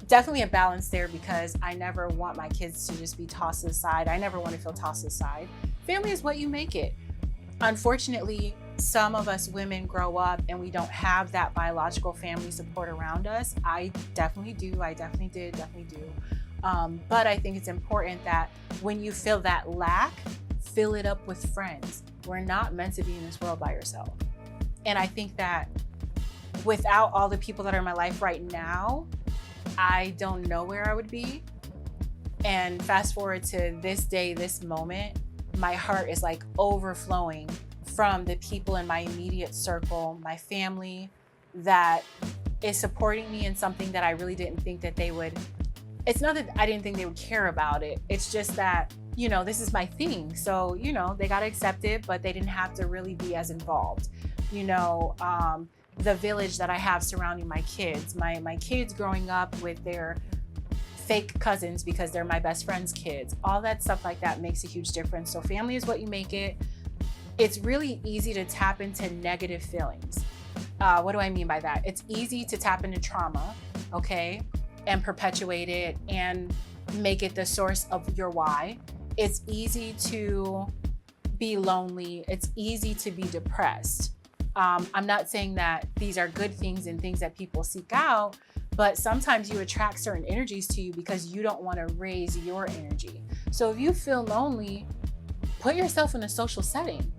Definitely a balance there, because I never want my kids to just be tossed aside. I never want to feel tossed aside. Family is what you make it. Unfortunately, some of us women grow up and we don't have that biological family support around us. I definitely do. I definitely did, definitely do. But I think it's important that when you feel that lack, fill it up with friends. We're not meant to be in this world by yourself. And I think that without all the people that are in my life right now, I don't know where I would be. And fast forward to this day, this moment, my heart is like overflowing from the people in my immediate circle, my family, that is supporting me in something that I really didn't think that they would. It's not that I didn't think they would care about it. It's just that, this is my thing. So, they got to accept it, but they didn't have to really be as involved. the village that I have surrounding my kids, my kids growing up with their fake cousins because they're my best friend's kids. All that stuff like that makes a huge difference. So family is what you make it. It's really easy to tap into negative feelings. What do I mean by that? It's easy to tap into trauma, okay, and perpetuate it and make it the source of your why. It's easy to be lonely. It's easy to be depressed. I'm not saying that these are good things and things that people seek out, but sometimes you attract certain energies to you because you don't want to raise your energy. So if you feel lonely, put yourself in a social setting.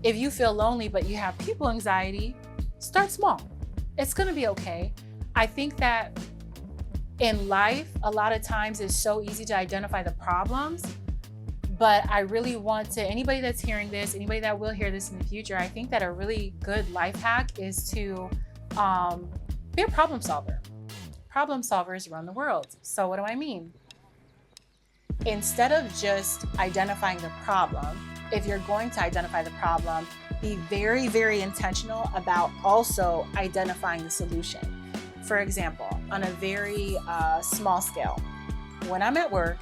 If you feel lonely but you have people anxiety, start small. It's going to be okay. I think that in life, a lot of times it's so easy to identify the problems, but I really want to, anybody that's hearing this, anybody that will hear this in the future, I think that a really good life hack is to be a problem solver. Problem solvers run the world. So what do I mean? Instead of just identifying the problem, if you're going to identify the problem, be very, very intentional about also identifying the solution. For example, on a very small scale, when I'm at work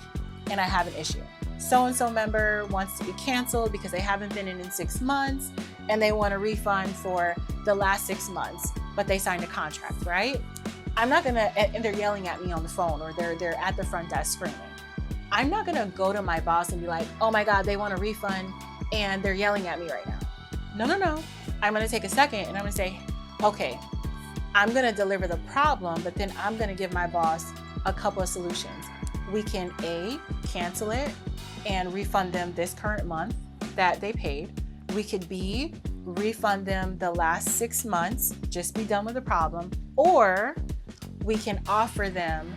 and I have an issue, so-and-so member wants to be canceled because they haven't been in 6 months and they want a refund for the last 6 months, but they signed a contract, right? I'm not gonna, and they're yelling at me on the phone or they're at the front desk screaming. I'm not gonna go to my boss and be like, oh my God, they want a refund and they're yelling at me right now. No. I'm gonna take a second and I'm gonna say, okay, I'm gonna deliver the problem, but then I'm gonna give my boss a couple of solutions. We can A, cancel it and refund them this current month that they paid. We could B, refund them the last 6 months, just be done with the problem. Or we can offer them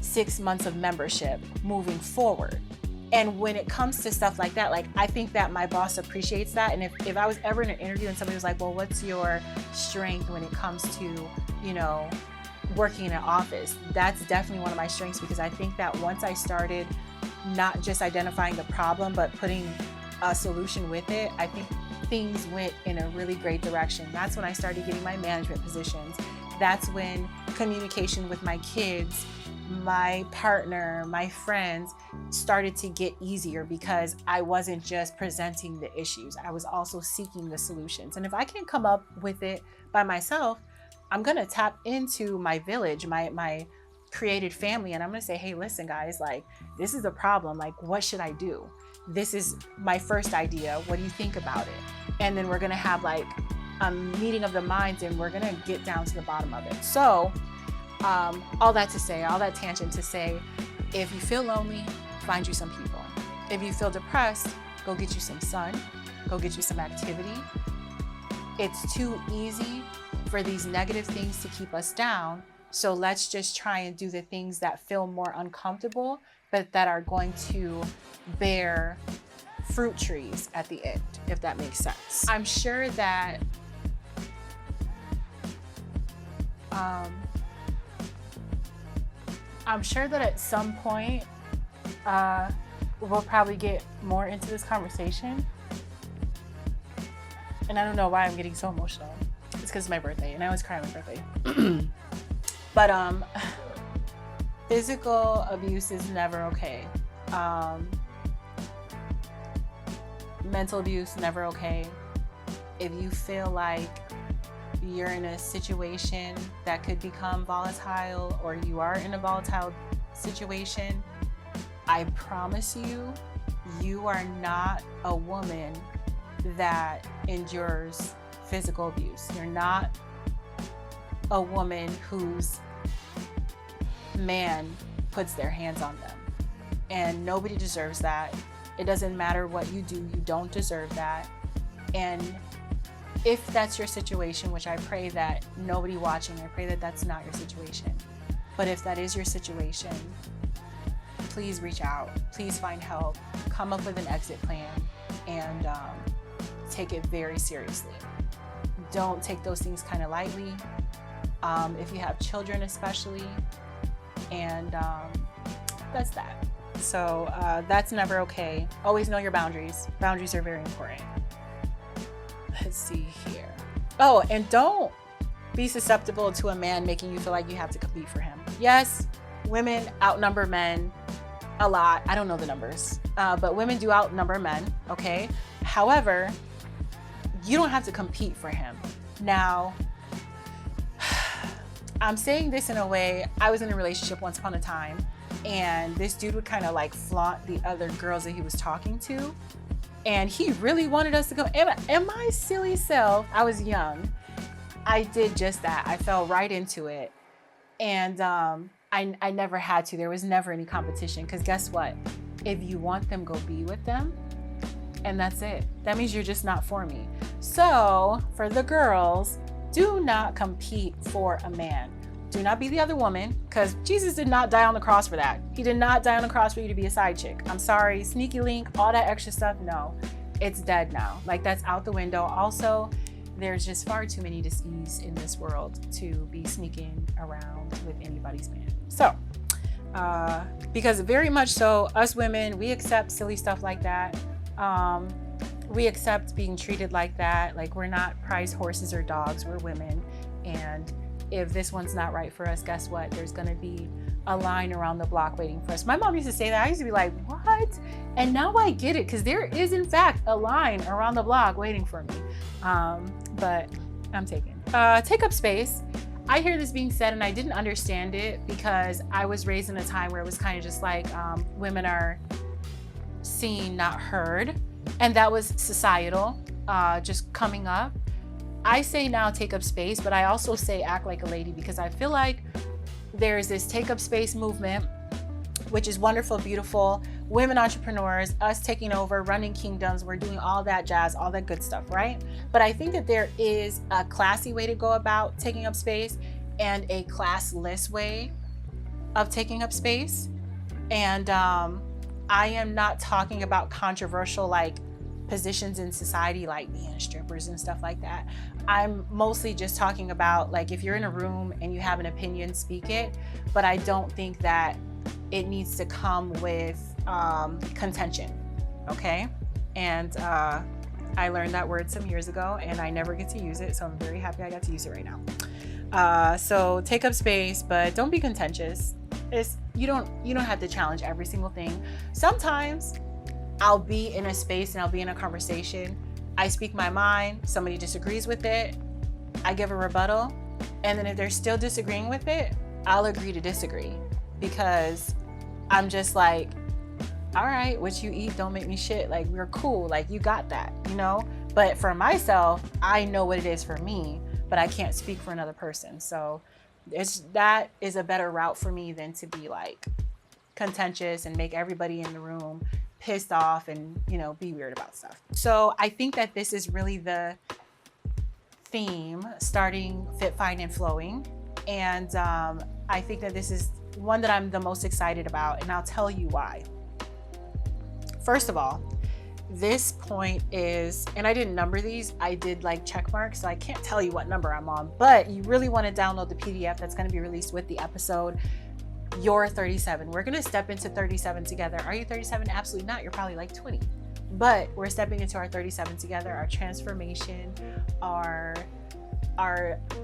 6 months of membership moving forward. And when it comes to stuff like that, like I think that my boss appreciates that. And if I was ever in an interview and somebody was like, well, what's your strength when it comes to, working in an office? That's definitely one of my strengths, because I think that once I started not just identifying the problem, but putting a solution with it, I think things went in a really great direction. That's when I started getting my management positions. That's when communication with my kids, my partner, my friends started to get easier, because I wasn't just presenting the issues. I was also seeking the solutions. And if I can't come up with it by myself, I'm gonna tap into my village, my created family, and I'm gonna say, hey, listen guys, like this is a problem, like what should I do? This is my first idea, what do you think about it? And then we're gonna have like a meeting of the minds and we're gonna get down to the bottom of it. So all that tangent to say, if you feel lonely, find you some people. If you feel depressed, go get you some sun, go get you some activity. It's too easy for these negative things to keep us down. So let's just try and do the things that feel more uncomfortable, but that are going to bear fruit trees at the end, if that makes sense. I'm sure that at some point, we'll probably get more into this conversation. And I don't know why I'm getting so emotional. It's because it's my birthday, and I always cry on my birthday. But physical abuse is never okay. Mental abuse, never okay. If you feel like you're in a situation that could become volatile, or you are in a volatile situation, I promise you, you are not a woman that endures physical abuse. You're not a woman whose man puts their hands on them. And nobody deserves that. It doesn't matter what you do, you don't deserve that. And if that's your situation, which I pray that nobody watching, I pray that that's not your situation. But if that is your situation, please reach out, please find help, come up with an exit plan, and take it very seriously. Don't take those things kind of lightly. If you have children especially, and that's that. So that's never okay. Always know your boundaries. Boundaries are very important. Let's see here. Oh, and don't be susceptible to a man making you feel like you have to compete for him. Yes, women outnumber men a lot. I don't know the numbers, but women do outnumber men, okay? However, you don't have to compete for him. Now, I'm saying this in a way, I was in a relationship once upon a time, and this dude would kind of like flaunt the other girls that he was talking to. And he really wanted us to go. And my silly self, I was young, I did just that. I fell right into it. And I never had to. There was never any competition. Because guess what? If you want them, go be with them. And that's it. That means you're just not for me. So for the girls, do not compete for a man. Do not be the other woman, because Jesus did not die on the cross for that. He did not die on the cross for you to be a side chick. I'm sorry, sneaky link, all that extra stuff, no. It's dead now. Like, that's out the window. Also, there's just far too many disease in this world to be sneaking around with anybody's man. So, because very much so, us women, we accept silly stuff like that. We accept being treated like that. Like, we're not prize horses or dogs, we're women. And if this one's not right for us, guess what? There's gonna be a line around the block waiting for us. My mom used to say that. I used to be like, what? And now I get it, because there is in fact a line around the block waiting for me. But I'm taken. Take up space. I hear this being said and I didn't understand it, because I was raised in a time where it was kind of just like women are seen, not heard. And that was societal, just coming up. I say now take up space, but I also say act like a lady, because I feel like there's this take up space movement, which is wonderful, beautiful. Women entrepreneurs, us taking over, running kingdoms, we're doing all that jazz, all that good stuff, right? But I think that there is a classy way to go about taking up space and a classless way of taking up space. And I am not talking about controversial like positions in society like being strippers and stuff like that. I'm mostly just talking about like if you're in a room and you have an opinion, speak it. But I don't think that it needs to come with contention, okay? And I learned that word some years ago and I never get to use it, so I'm very happy I got to use it right now. So take up space, but don't be contentious. You don't have to challenge every single thing. Sometimes I'll be in a space and I'll be in a conversation. I speak my mind, somebody disagrees with it, I give a rebuttal, and then if they're still disagreeing with it, I'll agree to disagree, because I'm just like, all right, what you eat don't make me shit. Like, we're cool. Like, you got that, you know? But for myself, I know what it is for me, but I can't speak for another person. So that is a better route for me than to be like contentious and make everybody in the room pissed off and, you know, be weird about stuff. So I think that this is really the theme, starting Fit, Fine, and Flowing. And I think that this is one that I'm the most excited about, and I'll tell you why. First of all, this point is, and I didn't number these, I did like check marks, so I can't tell you what number I'm on, but you really want to download the PDF that's going to be released with the episode. You're 37. We're going to step into 37 together. Are you 37? Absolutely not. You're probably like 20. But we're stepping into our 37 together, our transformation, our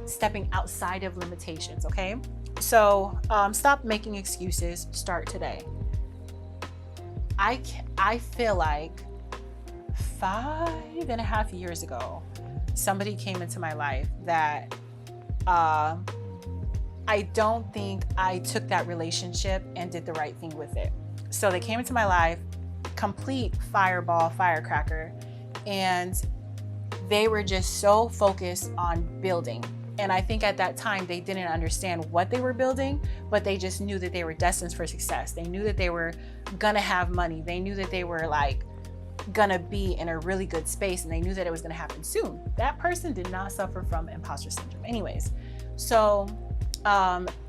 stepping outside of limitations, okay? So stop making excuses. Start today. I feel like 5.5 years ago, somebody came into my life that I don't think I took that relationship and did the right thing with it. So they came into my life, complete fireball, firecracker, and they were just so focused on building. And I think at that time, they didn't understand what they were building, but they just knew that they were destined for success. They knew that they were gonna have money. They knew that they were like gonna be in a really good space, and they knew that it was gonna happen soon. That person did not suffer from imposter syndrome. Anyways, so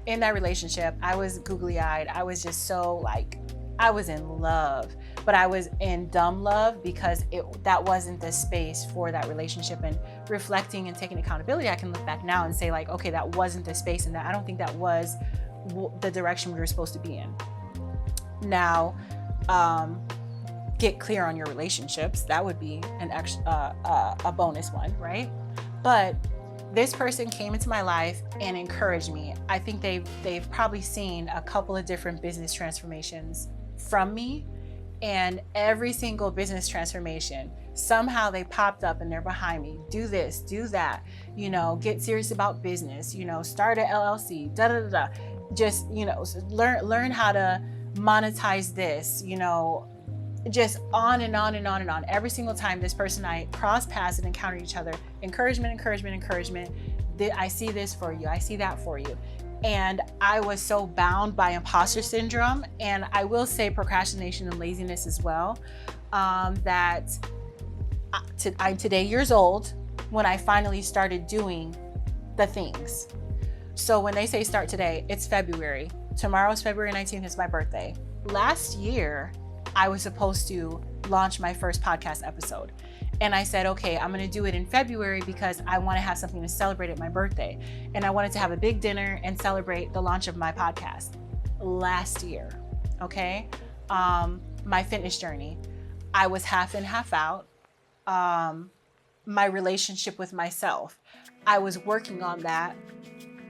in that relationship, I was googly-eyed. I was just so like, I was in love, but I was in dumb love because that wasn't the space for that relationship. And reflecting and taking accountability, I can look back now and say like, okay, that wasn't the space, and that I don't think that was the direction we were supposed to be in. Now, get clear on your relationships. That would be an extra, a bonus one, right? But This person came into my life and encouraged me. I think they've probably seen a couple of different business transformations from me, and every single business transformation, somehow they popped up and they're behind me. Do this, do that, get serious about business, start an LLC, da da da da. Just, learn how to monetize this, just on and on and on and on. Every single time this person and I cross paths and encounter each other, encouragement. I see this for you. I see that for you. And I was so bound by imposter syndrome, and I will say procrastination and laziness as well, that I'm today years old when I finally started doing the things. So when they say start today, it's February. Tomorrow's February 19th, is my birthday. Last year, I was supposed to launch my first podcast episode. And I said, okay, I'm going to do it in February because I want to have something to celebrate at my birthday. And I wanted to have a big dinner and celebrate the launch of my podcast last year. Okay. My fitness journey, I was half in, half out. My relationship with myself, I was working on that,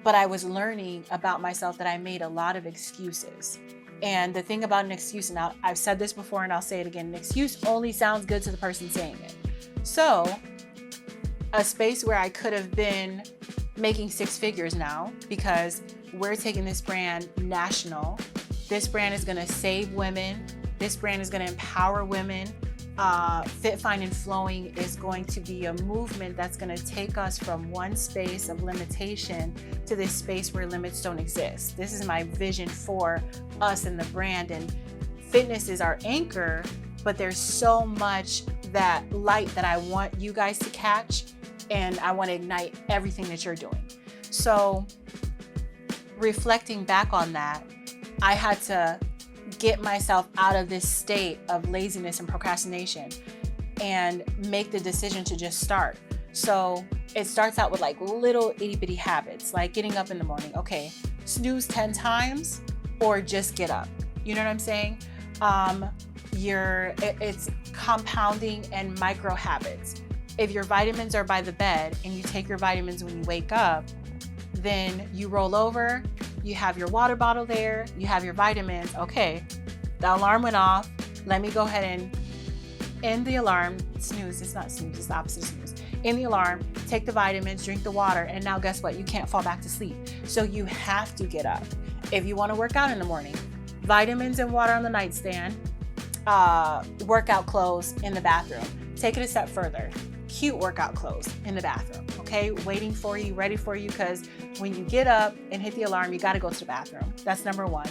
but I was learning about myself that I made a lot of excuses. And the thing about an excuse, and I've said this before and I'll say it again, an excuse only sounds good to the person saying it. So a space where I could have been making six figures now, because we're taking this brand national. This brand is going to save women. This brand is going to empower women. Fit, Fine, and Flowing is going to be a movement that's going to take us from one space of limitation to this space where limits don't exist. This is my vision for us and the brand. And fitness is our anchor, but there's so much that light that I want you guys to catch, and I want to ignite everything that you're doing. So reflecting back on that, I had to get myself out of this state of laziness and procrastination and make the decision to just start. So it starts out with like little itty bitty habits, like getting up in the morning. Okay, snooze 10 times or just get up. You know what I'm saying? It's compounding and micro habits. If your vitamins are by the bed and you take your vitamins when you wake up, then you roll over, you have your water bottle there, you have your vitamins. Okay, the alarm went off. Let me go ahead and end the alarm. Snooze, it's not snooze, it's the opposite of snooze. End the alarm, take the vitamins, drink the water, and now guess what? You can't fall back to sleep. So you have to get up. If you want to work out in the morning, vitamins and water on the nightstand, workout clothes in the bathroom. Take it a step further. Cute workout clothes in the bathroom, okay? Waiting for you, ready for you, because when you get up and hit the alarm, you got to go to the bathroom. That's number one.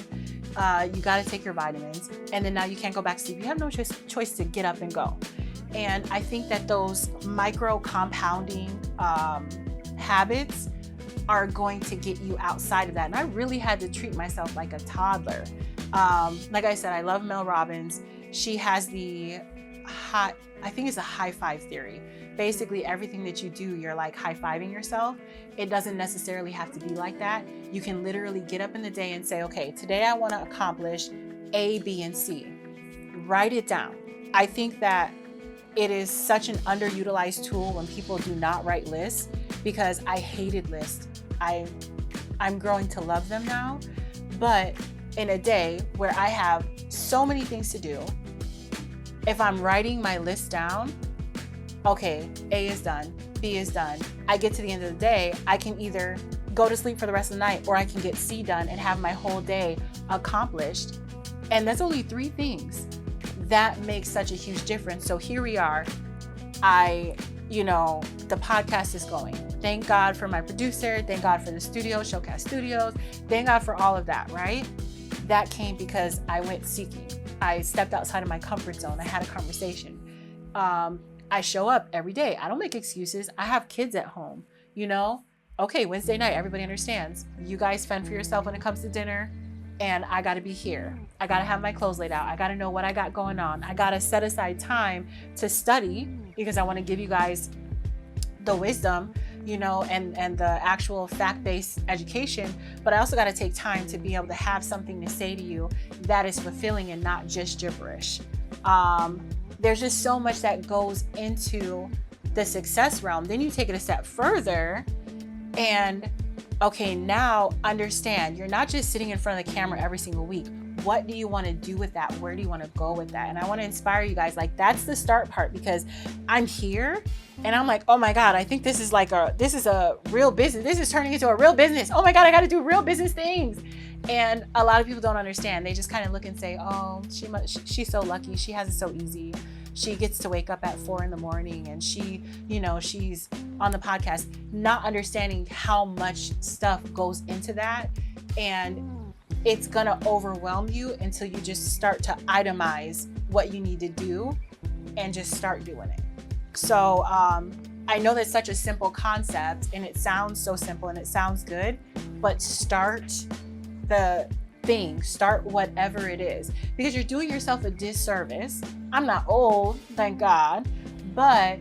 You got to take your vitamins, and then now you can't go back to sleep. You have no choice to get up and go. And I think that those micro compounding habits are going to get you outside of that. And I really had to treat myself like a toddler. Like I said, I love Mel Robbins. She has the I think it's a high five theory. Basically, everything that you do, you're like high-fiving yourself. It doesn't necessarily have to be like that. You can literally get up in the day and say, okay, today I want to accomplish A, B, and C. Write it down. I think that it is such an underutilized tool when people do not write lists, because I hated lists. I'm growing to love them now. But in a day where I have so many things to do, if I'm writing my list down, okay, A is done, B is done. I get to the end of the day, I can either go to sleep for the rest of the night, or I can get C done and have my whole day accomplished. And that's only 3 things. That makes such a huge difference. So here we are. The podcast is going. Thank God for my producer. Thank God for the studio, Showcast Studios. Thank God for all of that, right? That came because I went seeking. I stepped outside of my comfort zone. I had a conversation. I show up every day. I don't make excuses. I have kids at home, Okay, Wednesday night, everybody understands. You guys fend for yourself when it comes to dinner, and I gotta be here. I gotta have my clothes laid out. I gotta know what I got going on. I gotta set aside time to study, because I wanna give you guys the wisdom, and the actual fact-based education. But I also gotta take time to be able to have something to say to you that is fulfilling and not just gibberish. There's just so much that goes into the success realm. Then you take it a step further And okay, now understand, you're not just sitting in front of the camera every single week. What do you want to do with that? Where do you want to go with that? And I want to inspire you guys. Like, that's the start part, because I'm here and I'm like, oh my God, I think this is a real business. This is turning into a real business. Oh my God, I got to do real business things. And a lot of people don't understand. They just kind of look and say, oh, she's so lucky. She has it so easy. She gets to wake up at 4 a.m. and she's on the podcast, not understanding how much stuff goes into that. And it's gonna overwhelm you until you just start to itemize what you need to do and just start doing it. So I know that's such a simple concept, and it sounds so simple and it sounds good, but start the thing, start whatever it is, because you're doing yourself a disservice. I'm not old, thank God, but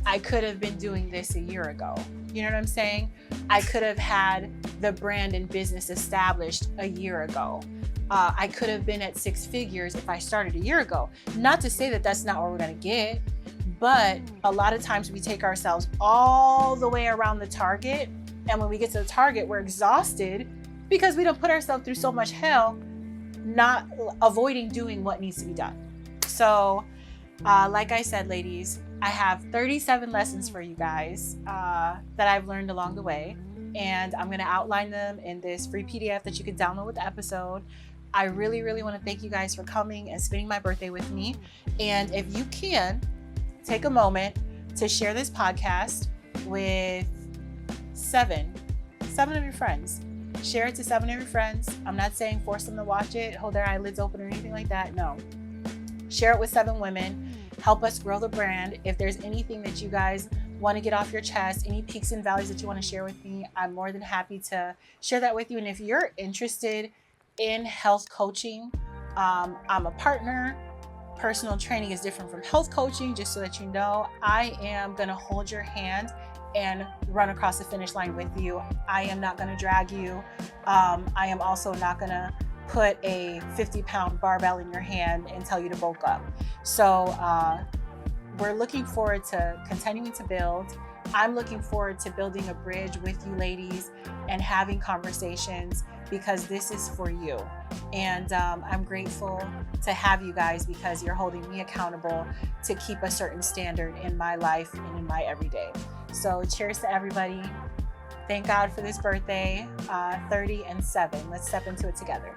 I could have been doing this a year ago. You know what I'm saying? I could have had the brand and business established a year ago. I could have been at 6 figures if I started a year ago. Not to say that that's not what we're going to get, but a lot of times we take ourselves all the way around the target. And when we get to the target, we're exhausted because we don't put ourselves through so much hell, not avoiding doing what needs to be done. So, like I said, ladies, I have 37 lessons for you guys that I've learned along the way. And I'm going to outline them in this free PDF that you can download with the episode. I really, really want to thank you guys for coming and spending my birthday with me. And if you can, take a moment to share this podcast with seven of your friends. Share it to 7 of your friends. I'm not saying force them to watch it, hold their eyelids open or anything like that. No. Share it with 7 women. Help us grow the brand. If there's anything that you guys want to get off your chest, any peaks and valleys that you want to share with me, I'm more than happy to share that with you. And if you're interested in health coaching, I'm a partner. Personal training is different from health coaching, just so that you know. I am going to hold your hand and run across the finish line with you. I am not going to drag you. I am also not going to put a 50-pound barbell in your hand and tell you to bulk up. So we're looking forward to continuing to build. I'm looking forward to building a bridge with you ladies and having conversations, because this is for you. And I'm grateful to have you guys, because you're holding me accountable to keep a certain standard in my life and in my everyday. So cheers to everybody. Thank God for this birthday, 30 and 7. Let's step into it together.